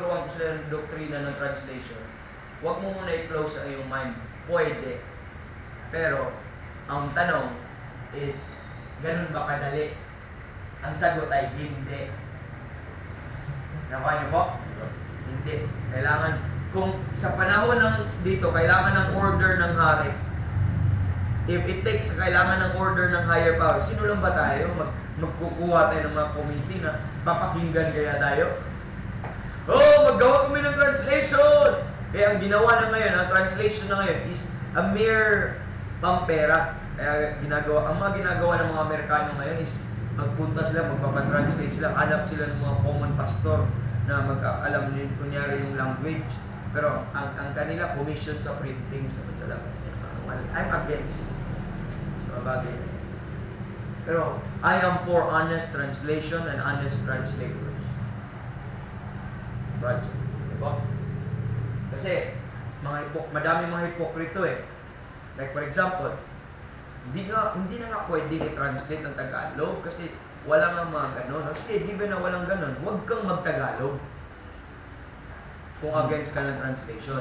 tuturuan ko sila ng doktrina ng translation, huwag mo muna i-close ang iyong mind. Pwede. Pero, ang tanong is, ganun ba kadali? Ang sagot ay hindi. Nakuha niyo po? Hindi. Kailangan, kung sa panahon ng dito, kailangan ng order ng hari. If it takes, kailangan ng order ng higher power. Sino lang ba tayo? Magkukuha tayo ng mga committee na papakinggan kaya tayo? Oh, maggawa kami ng translation! Kaya ang ginawa na ngayon, ang translation na ngayon is a mere pampera. Kaya ang mga ginagawa ng mga Amerikano ngayon is magpunta sila, magpapatranslate sila, hanap sila ng mga common pastor na mag-alam din kunyari yung language. Pero ang kanila, commission sa printing sa labas niya. I'm against. Bagay. Pero I am for honest translation and honest translators. Roger. Diba? Kasi madami mga hipokrito eh. Like for example, hindi na nga pwede i-translate ng Tagalog kasi wala nga mga ganon. Sige, given na walang ganon, huwag kang mag-Tagalog kung against ka ng translation.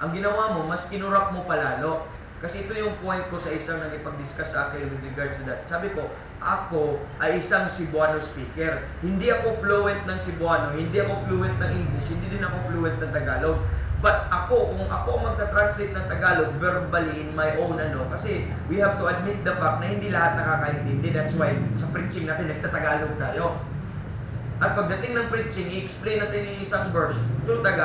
Ang ginawa mo, mas kinurap mo palalo. Kasi ito yung point ko sa isang nag-ipag-discuss sa akin with regards to that. Sabi ko, ako ay isang Cebuano speaker. Hindi ako fluent ng Cebuano, hindi ako fluent ng English, hindi din ako fluent ng Tagalog. But kung ako magta-translate ng Tagalog verbally in my own kasi we have to admit the fact na hindi lahat nakakaintindi. That's why sa preaching natin nagtatagalog tayo. At pagdating ng preaching, i-explain natin yung isang verse through Tagalog.